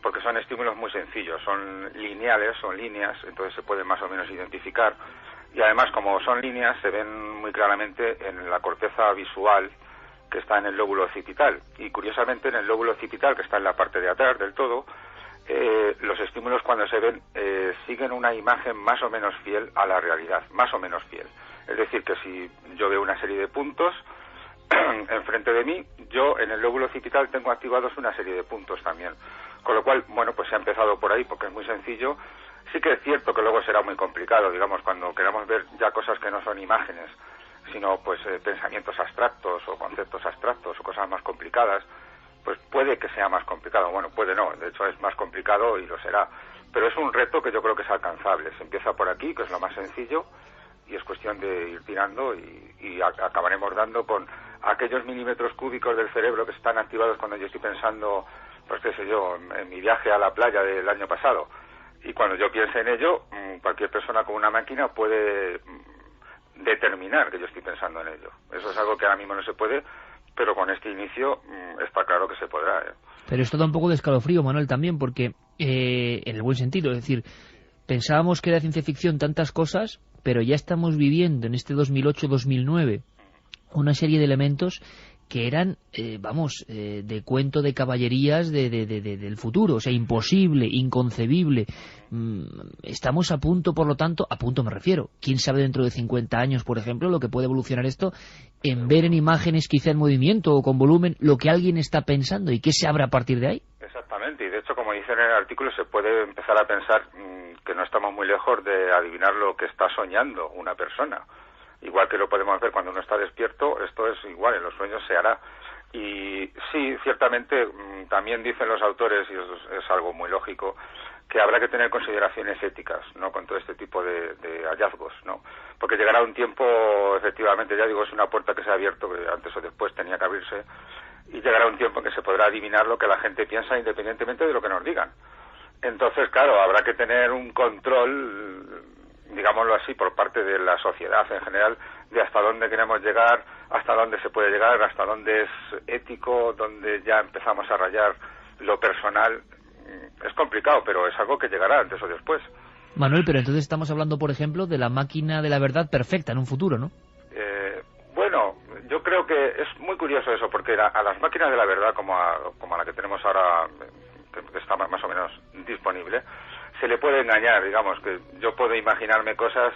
porque son estímulos muy sencillos, son lineales, son líneas, entonces se pueden más o menos identificar. Y además, como son líneas, se ven muy claramente en la corteza visual que está en el lóbulo occipital. Y curiosamente, en el lóbulo occipital, que está en la parte de atrás del todo, los estímulos cuando se ven siguen una imagen más o menos fiel a la realidad, más o menos fiel. Es decir, que si yo veo una serie de puntos enfrente de mí, yo en el lóbulo occipital tengo activados una serie de puntos también. Con lo cual, bueno, pues se ha empezado por ahí porque es muy sencillo. Sí que es cierto que luego será muy complicado, digamos, cuando queramos ver ya cosas que no son imágenes, sino pues pensamientos abstractos o conceptos abstractos o cosas más complicadas, pues puede que sea más complicado. Bueno, puede no, de hecho es más complicado y lo será. Pero es un reto que yo creo que es alcanzable. Se empieza por aquí, que es lo más sencillo, y es cuestión de ir tirando y acabaremos dando con aquellos milímetros cúbicos del cerebro que están activados cuando yo estoy pensando, pues qué sé yo, en mi viaje a la playa del año pasado. Y cuando yo piense en ello, cualquier persona con una máquina puede determinar que yo estoy pensando en ello. Eso es algo que ahora mismo no se puede, pero con este inicio está claro que se podrá. Pero esto da un poco de escalofrío, Manuel, también, porque en el buen sentido, es decir, pensábamos que era ciencia ficción tantas cosas, pero ya estamos viviendo en este 2008-2009 una serie de elementos que eran, de cuento de caballerías del futuro, o sea, imposible, inconcebible. Estamos a punto, por lo tanto, a punto me refiero, quién sabe dentro de 50 años, por ejemplo, lo que puede evolucionar esto, en ver en imágenes quizá en movimiento o con volumen lo que alguien está pensando y qué se abre a partir de ahí. Exactamente, y de hecho, como dice en el artículo, se puede empezar a pensar que no estamos muy lejos de adivinar lo que está soñando una persona. Igual que lo podemos ver cuando uno está despierto, esto es igual, en los sueños se hará. Y sí, ciertamente, también dicen los autores, y es algo muy lógico, que habrá que tener consideraciones éticas, ¿no?, con todo este tipo de hallazgos, ¿no? Porque llegará un tiempo, efectivamente, ya digo, es una puerta que se ha abierto, que antes o después tenía que abrirse, y llegará un tiempo en que se podrá adivinar lo que la gente piensa independientemente de lo que nos digan. Entonces, claro, habrá que tener un control, digámoslo así, por parte de la sociedad en general, de hasta dónde queremos llegar, hasta dónde se puede llegar, hasta dónde es ético, dónde ya empezamos a rayar lo personal. Es complicado, pero es algo que llegará antes o después. Manuel, pero entonces estamos hablando, por ejemplo, de la máquina de la verdad perfecta en un futuro, ¿no? Bueno, yo creo que es muy curioso eso, porque a las máquinas de la verdad, como a la que tenemos ahora, que está más o menos disponible, se le puede engañar, digamos, que yo puedo imaginarme cosas,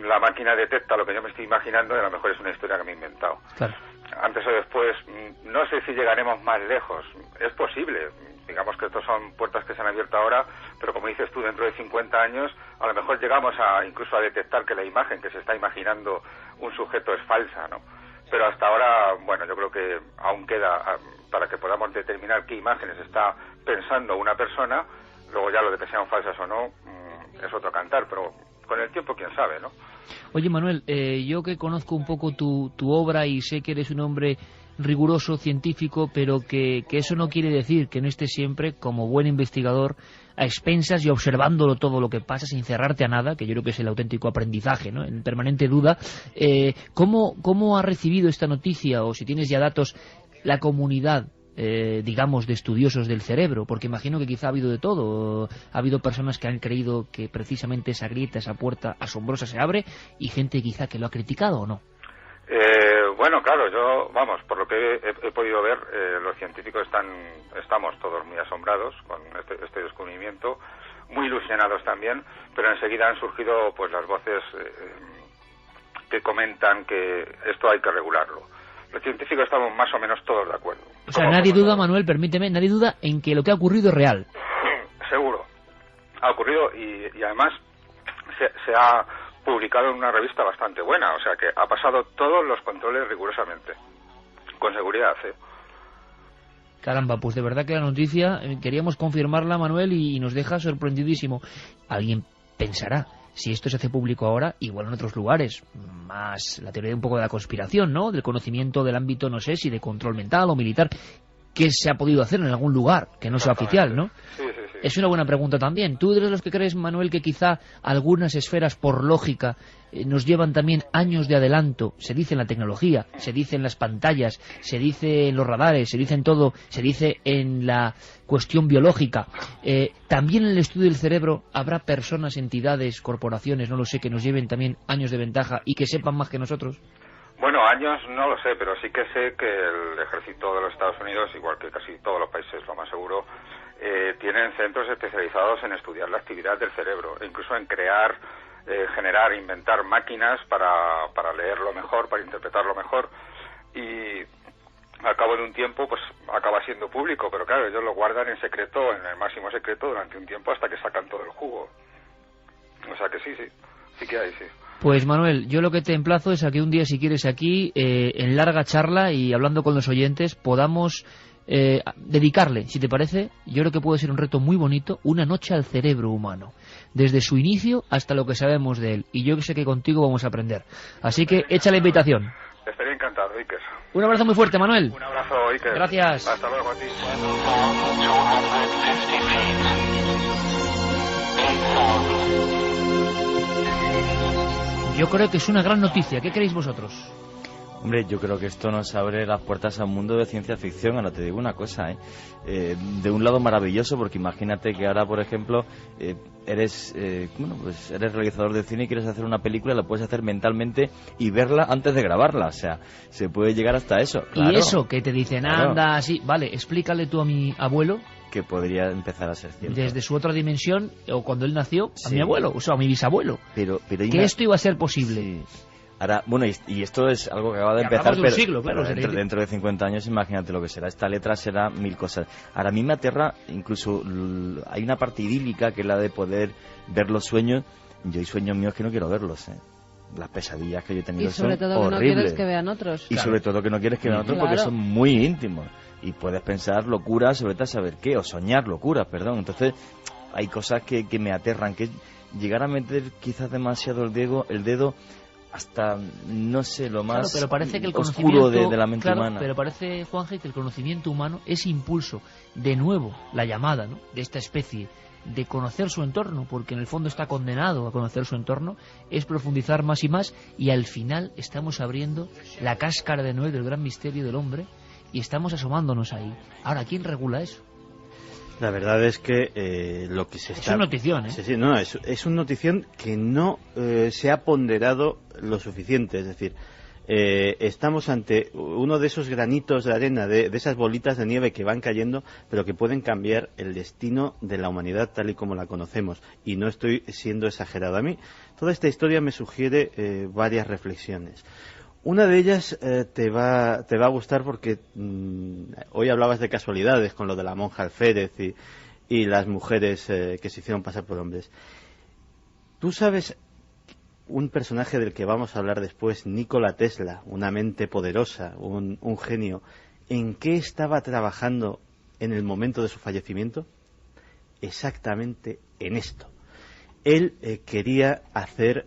la máquina detecta lo que yo me estoy imaginando y a lo mejor es una historia que me he inventado. Claro. Antes o después, no sé si llegaremos más lejos, es posible, digamos que estas son puertas que se han abierto ahora, pero como dices tú, dentro de 50 años a lo mejor llegamos incluso a detectar que la imagen que se está imaginando un sujeto es falsa, ¿no? Pero hasta ahora, bueno, yo creo que aún queda para que podamos determinar qué imágenes está pensando una persona. Luego ya lo de que sean falsas o no es otro cantar, pero con el tiempo quién sabe, ¿no? Oye, Manuel, yo que conozco un poco tu obra y sé que eres un hombre riguroso, científico, pero que eso no quiere decir que no estés siempre, como buen investigador, a expensas y observándolo todo lo que pasa sin cerrarte a nada, que yo creo que es el auténtico aprendizaje, ¿no?, en permanente duda. ¿Cómo ha recibido esta noticia, o si tienes ya datos, la comunidad, digamos, de estudiosos del cerebro? Porque imagino que quizá ha habido de todo. Ha habido personas que han creído que precisamente esa grieta, esa puerta asombrosa se abre, y gente quizá que lo ha criticado, ¿o no? Bueno, claro, por lo que he podido ver, los científicos estamos todos muy asombrados con este descubrimiento, muy ilusionados también, pero enseguida han surgido pues las voces que comentan que esto hay que regularlo. Los científicos estamos más o menos todos de acuerdo. O sea, nadie duda, Manuel, permíteme, nadie duda en que lo que ha ocurrido es real. Seguro. Ha ocurrido y además se ha publicado en una revista bastante buena, o sea que ha pasado todos los controles rigurosamente, con seguridad, Caramba, pues de verdad que la noticia, queríamos confirmarla, Manuel, y nos deja sorprendidísimo. Alguien pensará, si esto se hace público ahora, igual en otros lugares, más la teoría de un poco de la conspiración, ¿no? Del conocimiento del ámbito, no sé si de control mental o militar, que se ha podido hacer en algún lugar, que no sea oficial, ¿no? Sí. Es una buena pregunta también. ¿Tú eres de los que crees, Manuel, que quizá algunas esferas, por lógica, nos llevan también años de adelanto? Se dice en la tecnología, se dice en las pantallas, se dice en los radares, se dice en todo, se dice en la cuestión biológica. También en el estudio del cerebro habrá personas, entidades, corporaciones, no lo sé, que nos lleven también años de ventaja y que sepan más que nosotros. Bueno, años no lo sé, pero sí que sé que el ejército de los Estados Unidos, igual que casi todos los países, lo más seguro, tienen centros especializados en estudiar la actividad del cerebro, e incluso en crear, generar, inventar máquinas para leerlo mejor, para interpretarlo mejor, y al cabo de un tiempo pues acaba siendo público, pero claro, ellos lo guardan en secreto, en el máximo secreto, durante un tiempo hasta que sacan todo el jugo. O sea que sí que hay, sí. Pues Manuel, yo lo que te emplazo es a que un día, si quieres, aquí, en larga charla y hablando con los oyentes, podamos dedicarle, si te parece, yo creo que puede ser un reto muy bonito, una noche al cerebro humano, desde su inicio hasta lo que sabemos de él, y yo sé que contigo vamos a aprender. Así que echa la invitación. Estaría encantado, Iker. Un abrazo muy fuerte, Manuel. Un abrazo, Iker. Gracias. Hasta luego a ti. Yo creo que es una gran noticia. ¿Qué creéis vosotros? Hombre, yo creo que esto nos abre las puertas a un mundo de ciencia ficción. Ahora te digo una cosa, de un lado maravilloso, porque imagínate que ahora, por ejemplo, eres realizador de cine y quieres hacer una película, la puedes hacer mentalmente y verla antes de grabarla. O sea, se puede llegar hasta eso. Claro. Y eso, que te dicen, Claro. anda, así, vale, explícale tú a mi abuelo, Que podría empezar a ser cierto. desde su otra dimensión, o cuando él nació, a Sí. mi abuelo, o sea, a mi bisabuelo, Pero hay que una- esto iba a ser posible. Sí. Ahora, bueno, y esto es algo que acaba de Y empezar, hablamos de un pero, siglo, claro, pero se dice. dentro de 50 años, imagínate lo que será. Esta letra será mil cosas. Ahora, a mí me aterra, incluso hay una parte idílica que es la de poder ver los sueños. Yo hay sueños míos que no quiero verlos, Las pesadillas que yo he tenido Y sobre son todo que no horribles. quieres que vean otros. Y sobre todo que no quieres que vean otros porque Claro. son muy íntimos. Y puedes pensar locuras sobre tal saber qué, o soñar locuras, perdón. Entonces, hay cosas que me aterran, que llegar a meter quizás demasiado el dedo hasta, no sé, lo más Claro, pero parece que el oscuro conocimiento, de la mente claro, humana. pero parece, Juanje, que el conocimiento humano, ese impulso, de nuevo, la llamada, ¿no?, de esta especie, de conocer su entorno, porque en el fondo está condenado a conocer su entorno, es profundizar más y más, y al final estamos abriendo la cáscara de nuevo del gran misterio del hombre, y estamos asomándonos ahí. Ahora, ¿quién regula eso? La verdad es que lo que se está... Es una notición, ¿eh? Sí, sí, no, es una notición que no se ha ponderado lo suficiente. Es decir, estamos ante uno de esos granitos de arena, de esas bolitas de nieve que van cayendo, pero que pueden cambiar el destino de la humanidad tal y como la conocemos. Y no estoy siendo exagerado. A mí, toda esta historia me sugiere varias reflexiones. Una de ellas te va a gustar porque hoy hablabas de casualidades con lo de la monja alférez y las mujeres que se hicieron pasar por hombres. Tú sabes, un personaje del que vamos a hablar después, Nikola Tesla, una mente poderosa, un genio, ¿en qué estaba trabajando en el momento de su fallecimiento? Exactamente en esto. Él quería hacer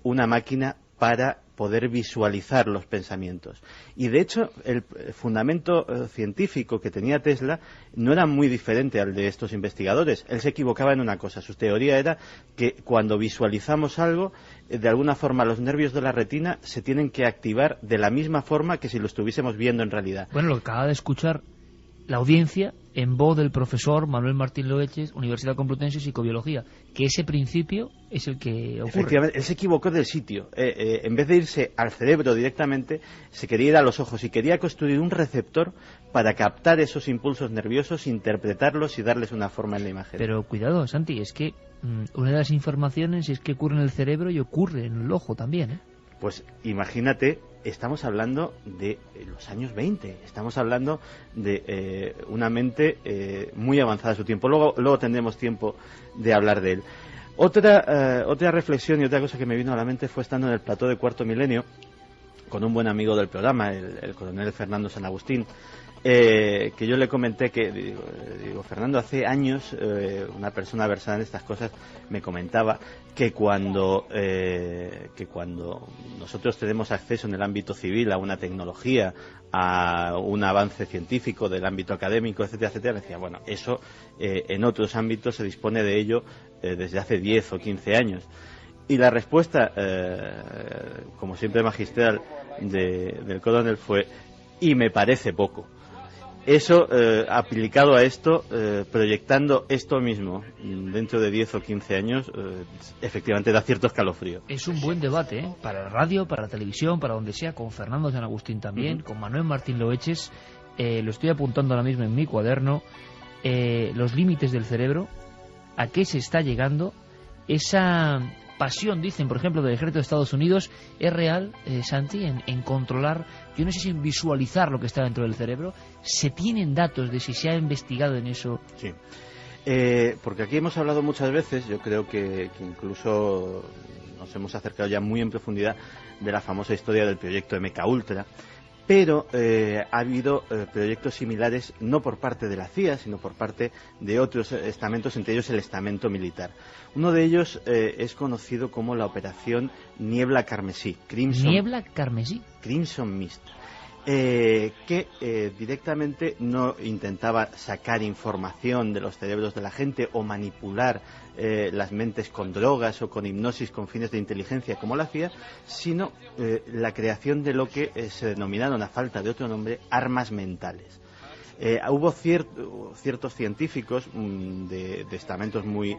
una máquina para poder visualizar los pensamientos. Y de hecho, el fundamento científico que tenía Tesla no era muy diferente al de estos investigadores. Él se equivocaba en una cosa. Su teoría era que cuando visualizamos algo, de alguna forma los nervios de la retina se tienen que activar de la misma forma que si lo estuviésemos viendo en realidad. Bueno, lo que acaba de escuchar la audiencia en voz del profesor Manuel Martín Loeches, Universidad Complutense, Psicobiología, que ese principio es el que ocurre. Efectivamente, él se equivocó del sitio. En vez de irse al cerebro directamente, se quería ir a los ojos y quería construir un receptor para captar esos impulsos nerviosos, interpretarlos y darles una forma en la imagen. Pero cuidado, Santi, es que una de las informaciones es que ocurre en el cerebro y ocurre en el ojo también, ¿eh? Pues imagínate, estamos hablando de los años 20, estamos hablando de una mente muy avanzada a su tiempo. Luego tendremos tiempo de hablar de él. Otra reflexión y otra cosa que me vino a la mente fue estando en el plató de Cuarto Milenio, con un buen amigo del programa, el coronel Fernando San Agustín, que yo le comenté que, digo, Fernando, hace años una persona versada en estas cosas me comentaba que cuando nosotros tenemos acceso en el ámbito civil a una tecnología, a un avance científico del ámbito académico, etcétera, etcétera, decía, bueno, eso en otros ámbitos se dispone de ello desde hace 10 o 15 años. Y la respuesta, como siempre magistral, del coronel fue: y me parece poco. Eso, aplicado a esto, proyectando esto mismo dentro de 10 o 15 años, efectivamente da cierto escalofrío. Es un buen debate, para la radio, para la televisión, para donde sea, con Fernando San Agustín también, con Manuel Martín Loeches. Lo estoy apuntando ahora mismo en mi cuaderno. Los límites del cerebro, a qué se está llegando, esa pasión, dicen, por ejemplo, del ejército de Estados Unidos, es real, Santi, en controlar, yo no sé si en visualizar lo que está dentro del cerebro. ¿Se tienen datos de si se ha investigado en eso? Sí, porque aquí hemos hablado muchas veces, yo creo que incluso nos hemos acercado ya muy en profundidad de la famosa historia del proyecto MKUltra, pero ha habido proyectos similares no por parte de la CIA, sino por parte de otros estamentos, entre ellos el estamento militar. Uno de ellos es conocido como la Operación Niebla Carmesí. ¿Niebla Carmesí? Crimson Mist. Que directamente no intentaba sacar información de los cerebros de la gente o manipular las mentes con drogas o con hipnosis con fines de inteligencia como la hacía, sino la creación de lo que se denominaron, a falta de otro nombre, armas mentales. Hubo ciertos científicos de estamentos muy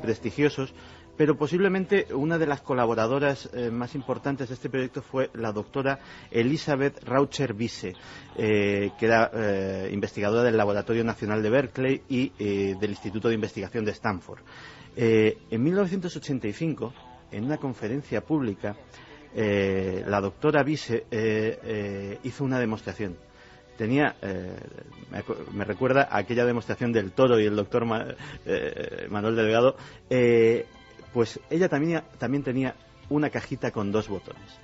prestigiosos, pero posiblemente una de las colaboradoras más importantes de este proyecto fue la doctora Elizabeth Raucher-Wiese, que era investigadora del Laboratorio Nacional de Berkeley y del Instituto de Investigación de Stanford. En 1985, en una conferencia pública, la doctora Wiese hizo una demostración. Me recuerda a aquella demostración del toro y el doctor Manuel Delgado. Pues ella también tenía una cajita con 2 botones.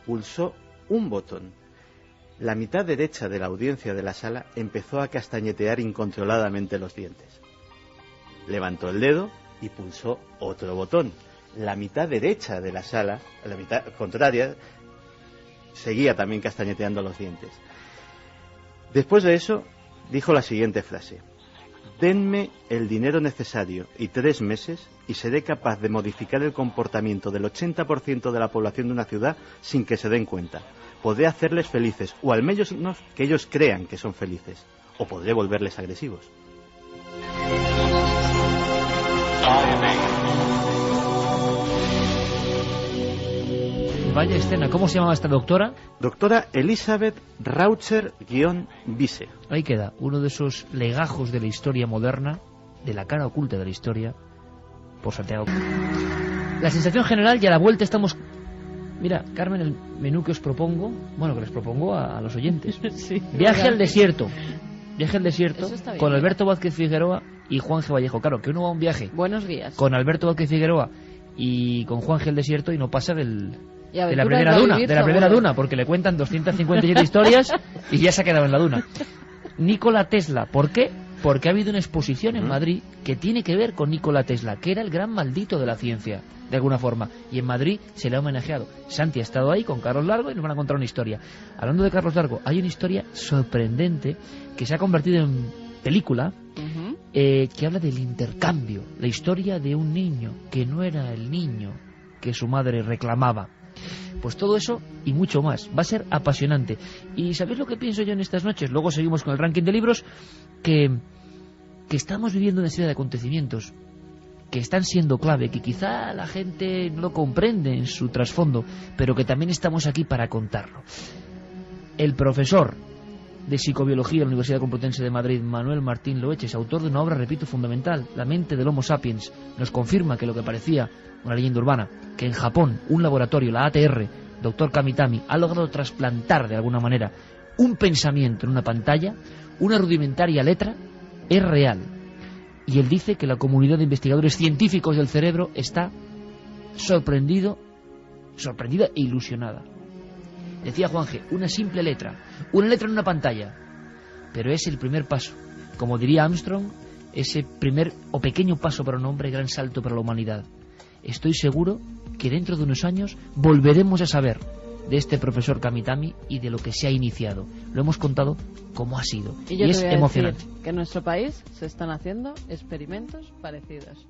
Pulsó un botón. La mitad derecha de la audiencia de la sala empezó a castañetear incontroladamente los dientes. Levantó el dedo y pulsó otro botón. La mitad derecha de la sala, la mitad contraria, seguía también castañeteando los dientes. Después de eso, dijo la siguiente frase: denme el dinero necesario y 3 meses y seré capaz de modificar el comportamiento del 80% de la población de una ciudad sin que se den cuenta. Podré hacerles felices, o al menos que ellos crean que son felices, o podré volverles agresivos. Vaya escena. ¿Cómo se llamaba esta doctora? Doctora Elizabeth Raucher-Wiese. Ahí queda, uno de esos legajos de la historia moderna, de la cara oculta de la historia, por Santiago. La sensación general, y a la vuelta estamos... Mira, Carmen, el menú que os propongo, bueno, que les propongo a los oyentes. Sí, Viaje al desierto. Viaje al desierto bien, con Alberto Vázquez Figueroa y Juan G. Vallejo. Claro, que uno va a un viaje buenos días con Alberto Vázquez Figueroa y con Juan G. al desierto y no pasa de la aventuras primera duna, porque le cuentan 257 historias y ya se ha quedado en la duna. Nikola Tesla, ¿por qué? Porque ha habido una exposición en Madrid que tiene que ver con Nikola Tesla, que era el gran maldito de la ciencia, de alguna forma, y en Madrid se le ha homenajeado. Santi ha estado ahí con Carlos Largo y nos van a contar una historia. Hablando de Carlos Largo, hay una historia sorprendente que se ha convertido en película, que habla del intercambio, la historia de un niño que no era el niño que su madre reclamaba. Pues todo eso y mucho más. Va a ser apasionante. ¿Y sabéis lo que pienso yo en estas noches? Luego seguimos con el ranking de libros, que estamos viviendo una serie de acontecimientos que están siendo clave, que quizá la gente no lo comprende en su trasfondo, pero que también estamos aquí para contarlo. El profesor de Psicobiología de la Universidad Complutense de Madrid, Manuel Martín Loeches, autor de una obra, repito, fundamental, La mente del Homo sapiens, nos confirma que lo que parecía una leyenda urbana, que en Japón un laboratorio, la ATR, Dr. Kamitami, ha logrado trasplantar de alguna manera un pensamiento en una pantalla, una rudimentaria letra, es real. Y él dice que la comunidad de investigadores científicos del cerebro está sorprendida e ilusionada. Decía Juanje, una simple letra, una letra en una pantalla. Pero es el primer paso. Como diría Armstrong, ese primer o pequeño paso para un hombre, gran salto para la humanidad. Estoy seguro que dentro de unos años volveremos a saber de este profesor Kamitami y de lo que se ha iniciado. Lo hemos contado como ha sido. Y yo es te voy a emocionante. decir que en nuestro país se están haciendo experimentos parecidos.